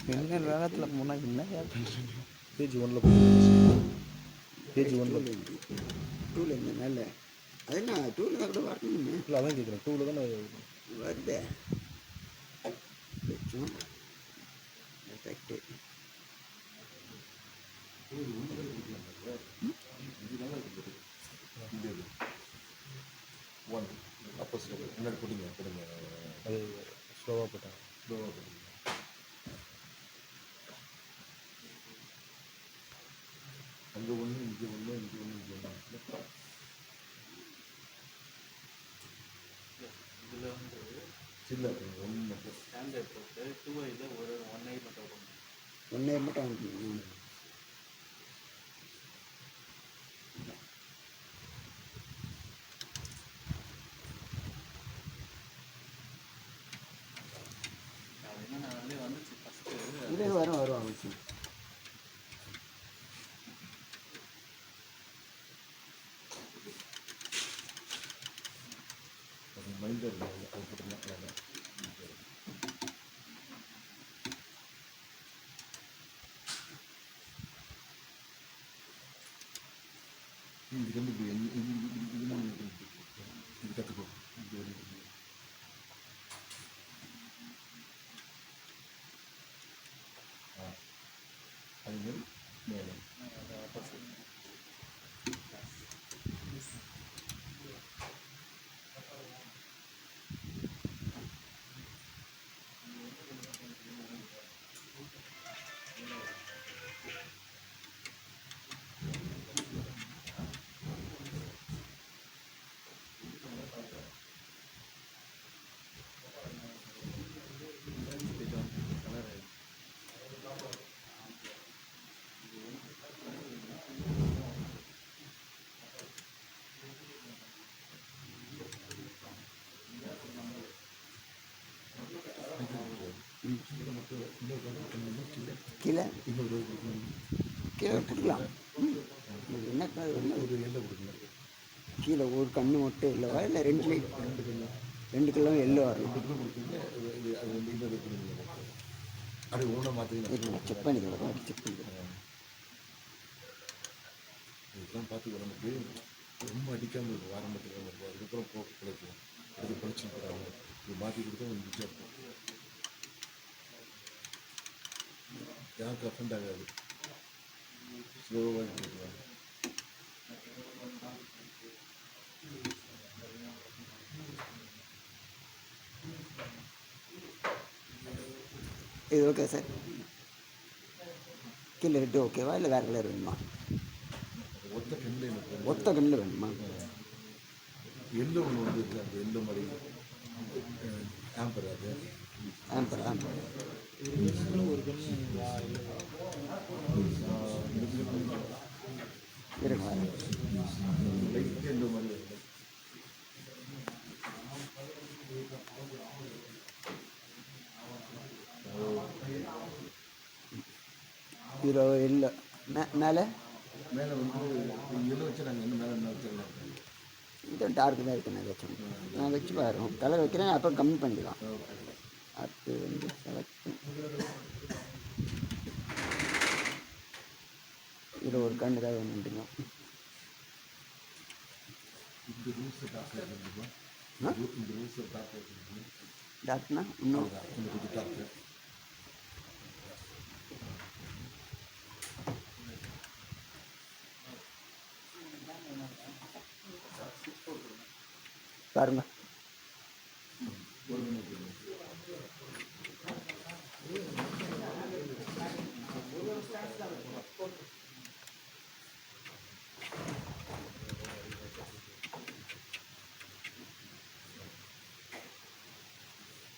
மின்னல் வேகத்தில் போனால் என்ன பேஜ் 1 போட்டு பேஜ் 1 டூவில் இருந்த மேலே அது என்ன டூவில் தான் கூட வரணும்னு இல்லை அதான் கேட்குறேன் 2ல் தான் வருதே வச்சோம் எஃபெக்டு ஒன் அப்போ முன்னாடி போட்டிங்க அது ஸ்லோவாக போட்டாங்க அங்கே ஒன்று இங்கே ஒன்று இதில் வந்து சின்ன ஒன்று மட்டும் ஸ்டாண்டர்ட் போட்டு 2 இதில் ஒரு 1 நைட் மட்டும் போடணும். 1 நைட் மட்டும் வாங்கிக்கணும். அது என்ன அதிலே வந்துச்சு ஃபஸ்ட்டு இதே வரும் அவசியம். மைண்ட் அது போட்டுருந்தேன் இது வந்து இது கற்றுக்கோ அதுமாரி மேலே கீழே இன்னொரு கீழே கொடுக்கலாம். என்ன ஒரு எல்லை கொடுக்கணும். கீழே ஒரு கண்ணு மட்டும் இல்லைவா இல்லை ரெண்டு கிலோ எல்லோ வரும். 2 கிலோ கொடுத்தீங்க அது வந்து இன்னொரு அப்படி ஒன்றா மாற்றிக்கலாம். செக் பண்ணிக்கலாம். செக் பண்ணிக்கலாம். இதெல்லாம் பார்த்து நமக்கு ரொம்ப அடிக்காமல் இருக்கும். ஆரம்பத்தில் இருக்கும். அதுக்கப்புறம் போக பிழைக்கும். அது படிச்சு போகிறாங்க. இது மாற்றி கொடுத்தா கொஞ்சம் மிச்சம் இருக்கும். யாருக்கு அஃபெண்ட் ஆகாது. ஸ்லோவாக போட்டுருவாங்க. இது ஓகே சார். கீழே ரெட்டு ஓகேவா இல்லை வேறு கலர் வேணுமா? ஒத்த கண்ணில் வேணுமா? எல்லோ ஒன்று வந்து இருக்குது. அந்த எல்லோ மாதிரி ஆம்பர் அது ஆம்பர் ஒரு கண்ணு இருங்க வரேன். லைட் எல்லோ மாதிரி வருது. இதில் இல்லை மேலே மேலே வந்து எல்லோ வச்சு நாங்கள் என்ன மேலே என்ன வச்சுருந்தோம். இது டார்க்கு தான் இருக்குது. நான் வச்சேன். நான் வச்சு பாருங்க. கலர் வைக்கிறேன். அப்புறம் கம்மி பண்ணிக்கலாம். அடுத்து வந்து செலக்ட் இதில் ஒரு கண்ணு தான் வேணுங்க. டார்க்னா இன்னும் டார்க்கு பாருங்க.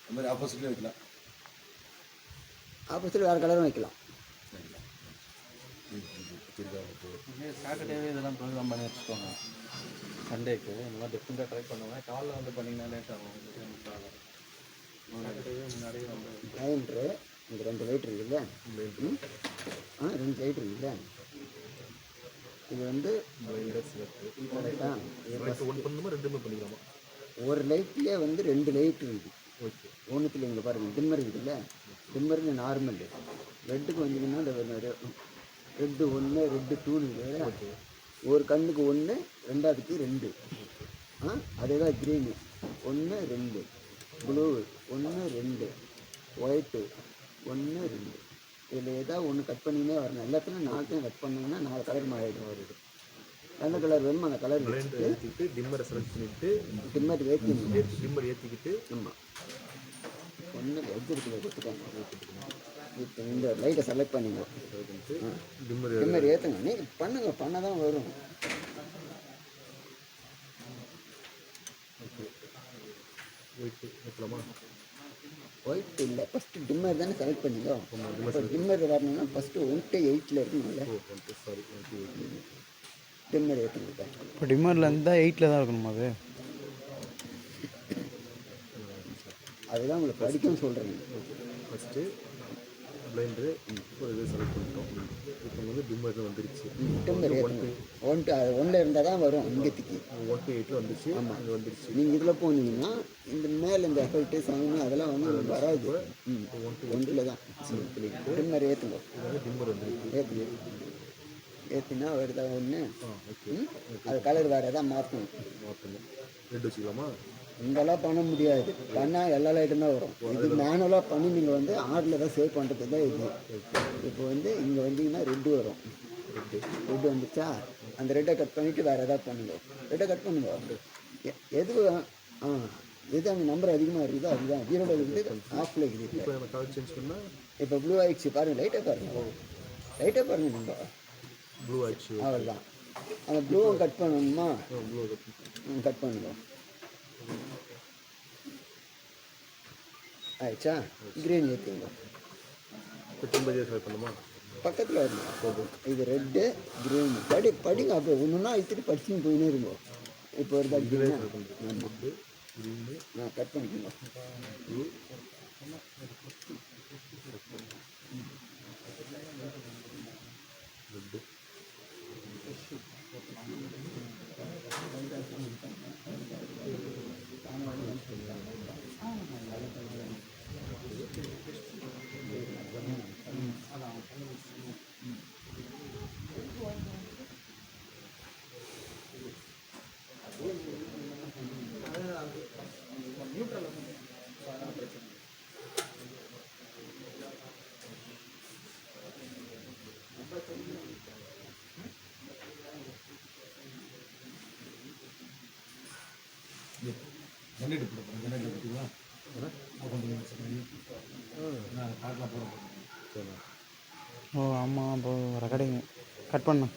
அது மாதிரி ஆப்போசிட்லேயே வைக்கலாம். ஆப்போசிட்டில் வேறு கலரும் வைக்கலாம். சாட்டர்டேவே இதெல்லாம் ப்ரோக்ராம் பண்ணி வச்சுக்கோங்க. சண்டேக்கு இந்த மாதிரி டிஃப்ரெண்ட்டாக ட்ரை பண்ணுவேன். காலைல வந்து பண்ணிங்கன்னா லேட் ஆகும். சாட்டர்டேவே முன்னாடியே வந்து கிரைண்டரு இந்த 2 லைட் இருக்குல்ல. 2 லைட் இருக்குல்ல. இது வந்து ஒன் பண்ணுமா 2மே பண்ணிக்கலாமா? ஒரு லைட்லேயே வந்து 2 லைட் இருக்குது. ஒன்றுத்துல இங்கே பாருங்கள் டிம்மர் இருக்குதுல்ல. டிம்மருங்க நார்மல். ரெட்டுக்கு வந்தீங்கன்னா இந்த ரெட்டு 1 ரெட்டு 2 ஒரு கண்ணுக்கு 1 ரெண்டாவதுக்கு 2. அதே தான் க்ரீனு 1 2 ப்ளூ 1 2 ஒயிட்டு 1 2. இதில் ஏதாவது ஒன்று கட் பண்ணினே வரணும். எல்லாத்துலையும் 4 கட் பண்ணிங்கன்னா 4 கலர் மாறிடும். எந்த கலர் வேணுமோ அந்த கலர் ஏற்றிட்டு டிம்மரை செலக்ட் பண்ணிவிட்டு டிம்மர் ஏற்றிட்டு டிம்மர் ஏற்றிக்கிட்டு ஆமாம் ஒன்று எட்ஜ் இருக்குது கொடுத்துட்டாங்க. இப்போ இந்த லைட்டை செலக்ட் பண்ணிங்க டிம்மர் டிம்மர் ஏற்றுங்க. நீங்கள் பண்ணுங்க பண்ண தான் வரும். ஒயிட்டு ஏற்றலாமா? ஒயிட் இல்லை, ஃபஸ்ட்டு டிம்மர் தானே செலக்ட் பண்ணிங்க. இப்போ டிம்மர் வரணும்னா ஃபஸ்ட்டு 1:8 இருக்கணும்ல. சாரி டிம்மர் ஏற்றுங்க. இப்போ டிம்மரில் இருந்தால் 8 தான் இருக்கணுமா அது? அதுதான் உங்களுக்கு படிக்கணும்னு சொல்கிறேன். ஃபஸ்ட்டு பிளைண்டரு ஒரு இது செலக்ட் பண்ணிட்டோம். இப்போ வந்து டிம்மர் வந்துருச்சு. டிம்மர் ஏற்றுங்க. 1 இருந்தால் தான் வரும். இங்கேத்துக்கு 1:8 வந்துச்சு. ஆமாம் அது வந்துருச்சு. நீங்கள் இதில் போனீங்கன்னா இந்த மேலே இந்த எஃபெக்ட்டு சவுண்டு அதெல்லாம் வந்து வராது. 1 தான் டிம்மர் ஏற்றுங்க. டிம்மர் வந்துருக்கு. ஏற்றினா வருதா ஒன்று. அது கலர் வேறு எதாவது மாற்றணும். ரெட் வச்சுக்கலாமா? இங்கெல்லாம் பண்ண முடியாது. பண்ணால் எல்லா லைட்டும் தான் வரும். இது மேனுவலாக பண்ணி நீங்கள் வந்து ஆர்டில் தான் சேவ் பண்ணுறது தான் இது. இப்போ வந்து இங்கே வந்தீங்கன்னா ரெட்டு வரும். ரெட்டு வந்துச்சா அந்த ரெட்டை கட் பண்ணிவிட்டு வேறு எதாவது பண்ணுங்க. ரெட்டை கட் பண்ணுங்க. எது எது அந்த நம்பர் அதிகமாக இருக்குதோ அதுதான் 0 இருக்குது, ஆஃபில் இருக்குது. இப்போ நம்ம கலர் சேஞ்ச் பண்ணால் இப்போ ப்ளூ ஆயிடுச்சு பாருங்கள். லைட்டாக பாருங்கள், லைட்டாக பாருங்கள். நீங்கள் ப்ளூ ஆயிடுச்சு. அவ்வளோதான். அந்த ப்ளூவை கட் பண்ணணுமா? ப்ளூ கட் பண்ணுங்க. ஆயிடுச்சா? க்ரீன் ஏற்றிங்க. இப்போ திரும்ப செலக்ட் பண்ணுமா? பக்கத்தில் வரணும். இது ரெட்டு க்ரீன் படிங்க. அப்படியே ஒன்றுனா எடுத்துட்டு படிச்சுன்னு போயினே இருக்கும். இப்போ ஒரு ரெட்டு க்ரீனு நான் கட் பண்ணிக்கோங்க. ப்ளூ ரெட்டு ஜெனரேட் போடுறோம். ஜெனரேட் போட்டுங்களா? ஓ ஆமாம். இப்போ ரெக்கார்டிங் கட் பண்ணேன்.